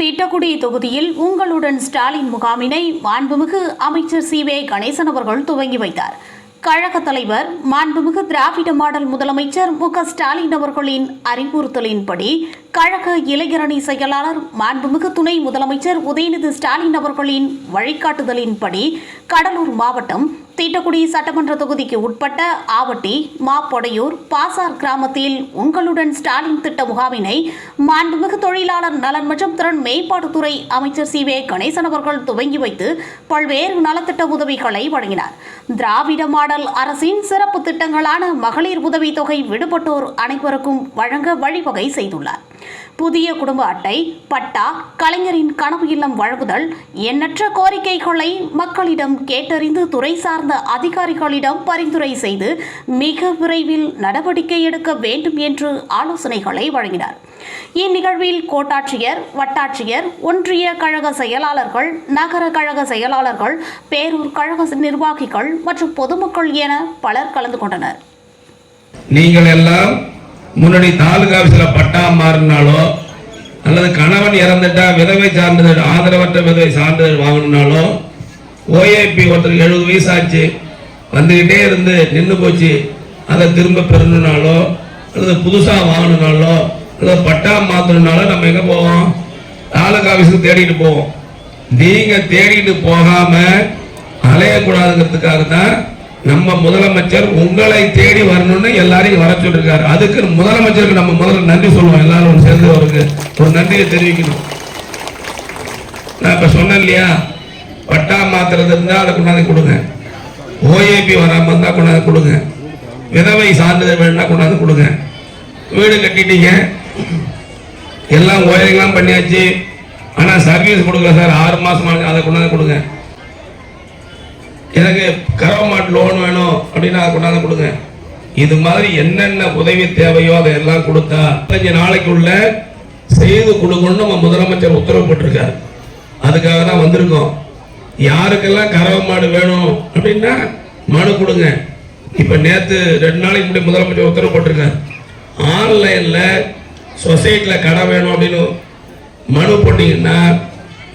திட்டக்குடி தொகுதியில் உங்களுடன் ஸ்டாலின் முகாமினை மாண்புமிகு அமைச்சர் சி.வே. கணேசன் அவர்கள் துவங்கி வைத்தார். கழக தலைவர் மாண்புமிகு திராவிட மாடல் முதலமைச்சர் மு.க. ஸ்டாலின் அவர்களின் அறிவுறுத்தலின்படி கழக இளைஞரணி செயலாளர் மாண்புமிகு துணை முதலமைச்சர் உதயநிதி ஸ்டாலின் அவர்களின் வழிகாட்டுதலின்படி கடலூர் மாவட்டம் திட்டக்குடி சட்டமன்ற தொகுதிக்கு உட்பட்ட ஆவட்டி, மாப்பொடையூர், பாசார் கிராமத்தில் உங்களுடன் ஸ்டாலின் திட்ட முகாமினை மாண்புமிகு தொழிலாளர் நலன் மற்றும் திறன் மேம்பாட்டுத்துறை அமைச்சர் சி.வே. கணேசன் அவர்கள் துவங்கி வைத்து பல்வேறு நலத்திட்ட உதவிகளை வழங்கினார். திராவிட மாடல் அரசின் சிறப்பு திட்டங்களான மகளிர் உதவித்தொகை விடுபட்டோர் அனைவருக்கும் வழங்க வழிவகை செய்துள்ளார். புதிய குடும்ப அட்டை, பட்டா, கலைஞரின் கனவு இல்லம் வழங்குதல், எண்ணற்ற கோரிக்கைகளை மக்களிடம் கேட்டறிந்து துறை சார்ந்த அதிகாரிகளிடம் பரிந்துரை செய்து மிக விரைவில் நடவடிக்கை எடுக்க வேண்டும் என்று ஆலோசனைகளை வழங்கினார். இந்நிகழ்வில் கோட்டாட்சியர், வட்டாட்சியர், ஒன்றிய கழக செயலாளர்கள், நகர கழக செயலாளர்கள், பேரூர் கழக நிர்வாகிகள் மற்றும் பொதுமக்கள் என பலர் கலந்து கொண்டனர். நீங்கள் எல்லாம் முன்னாடி தாலுகா ஆபீஸ்ல பட்டா மாறினாலோ அல்லது கணவன் இறந்துட்டா விதவை சான்றிதழ், ஆதரவற்ற விதவை சான்றிதழ் வாங்கணும்னாலோ, ஓஏபி ஒருத்தருக்கு 70 வயசு ஆச்சு வந்துகிட்டே இருந்து நின்று போச்சு அதை திரும்ப பெறணும்னாலோ அல்லது புதுசா வாங்கணும்னாலோ அல்லது பட்டா மாத்தணும்னாலோ நம்ம எங்க போவோம்? தாலுகா ஆபீஸுக்கு தேடிட்டு போவோம். நீங்க தேடிட்டு போகாம அலையக்கூடாதுங்கிறதுக்காக தான் நம்ம முதலமைச்சர் உங்களை தேடி வரணும்னு எல்லாரையும் வர சொல்லிருக்காரு. அதுக்கு முதலமைச்சருக்கு நம்ம முதல்ல நன்றி சொல்லுவோம். எல்லாரும் சேர்ந்து அவருக்கு ஒரு நன்றியை தெரிவிக்கணும். நான் இப்ப சொன்னேன் இல்லையா, பட்டா மாத்துறது இருந்தா அதை கொண்டாந்து கொடுங்க, ஓஏபி வராம இருந்தா கொண்டாந்து கொடுங்க, விதவை சான்றிதழ் வேணும்னா கொண்டாந்து கொடுங்க. வீடு கட்டிட்டீங்க, எல்லாம் ஒயரிங்லாம் பண்ணியாச்சு, ஆனா சர்வீஸ் கொடுக்கல சார், 6 மாசம் அதை கொண்டாந்து கொடுங்க. எனக்கு கறவை மாட்டு லோன் வேணும் அப்படின்னா அதை கொண்டாந்து கொடுங்க. இது மாதிரி என்னென்ன உதவி தேவையோ அதை எல்லாம் கொடுத்தா 5 நாளைக்குள்ள செய்து கொடுக்கணும்னு நம்ம முதலமைச்சர் உத்தரவு போட்டிருக்காரு. அதுக்காக தான் வந்திருக்கோம். யாருக்கெல்லாம் கறவை மாடு வேணும் அப்படின்னா மனு கொடுங்க. இப்ப நேத்து 2 நாளைக்கு முன்னாடி முதலமைச்சர் உத்தரவு போட்டிருக்காரு. ஆன்லைன்ல சொசைட்டில கடை வேணும் அப்படின்னு மனு போட்டீங்கன்னா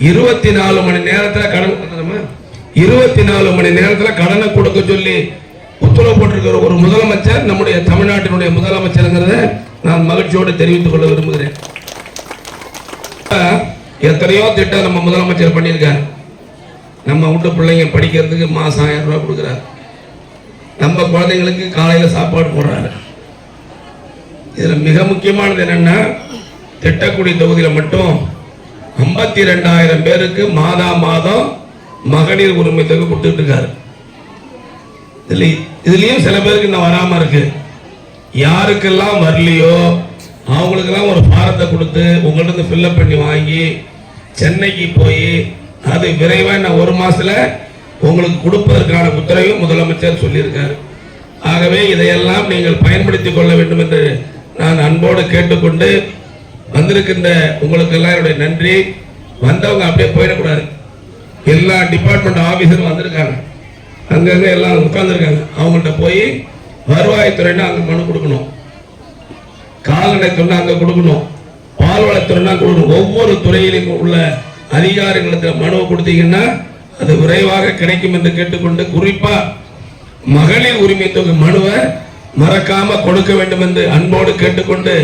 24 மணி நேரத்தில் கடன் 24 மணி நேரத்தில் கடனை கொடுக்க சொல்லி உத்தரவு போட்டிருக்கிற ஒரு முதலமைச்சர் நம்முடைய தமிழ்நாட்டினுடைய முதலமைச்சருங்கிறத நான் மகிழ்ச்சியோடு தெரிவித்துக் கொள்ள விரும்புகிறேன். எத்தனையோ திட்டம் நம்ம முதலமைச்சர் பண்ணியிருக்காரு. நம்ம வீட்டு பிள்ளைங்க படிக்கிறதுக்கு மாசம் 1000 ரூபாய் கொடுக்குறாரு. நம்ம குழந்தைங்களுக்கு காலையில் சாப்பாடு போடுறாரு. இதுல மிக முக்கியமானது என்னன்னா, திட்டக்குடி தொகுதியில் மட்டும் 52,000 பேருக்கு மாதம் மகளிர் உரிமை தொகை கொடுத்துட்டு இருக்காரு. இதுலயும் சில பேருக்கு இன்னும் வராம இருக்கு. யாருக்கெல்லாம் வரலையோ அவங்களுக்கெல்லாம் ஒரு ஃபாரத்தை கொடுத்து உங்கள்ட்ட ஃபில்அப் பண்ணி வாங்கி சென்னைக்கு போய் அது விரைவா நான் 1 மாசத்துல உங்களுக்கு கொடுப்பதற்கான உத்தரவை முதலமைச்சர் சொல்லியிருக்காரு. ஆகவே இதையெல்லாம் நீங்கள் பயன்படுத்திக் கொள்ள வேண்டும் என்று நான் அன்போடு கேட்டுக்கொண்டு, வந்திருக்கின்ற உங்களுக்கு எல்லாம் என்னுடைய நன்றி. வந்தவங்க அப்படியே போயிடக்கூடாது. எல்லா டிபார்ட்மெண்ட் ஆபீசரும் வந்திருக்காங்க, அங்கங்க எல்லாம் உட்கார்ந்துருக்காங்க. அவங்கள்ட்ட போய் வருவாய்த்துறைன்னா அங்க மனு கொடுக்கணும், கால்நடைத்துறைனா அங்க கொடுக்கணும், பால்வளத்துறைனா கொடுக்கணும். ஒவ்வொரு துறையிலும் உள்ள அதிகாரிகளுக்கு மனுவை கொடுத்தீங்கன்னா அது விரைவாக கிடைக்கும் என்று கேட்டுக்கொண்டு, குறிப்பா மகளிர் உரிமை தொகை மனுவை மறக்காம கொடுக்க வேண்டும் என்று அன்போடு கேட்டுக்கொண்டு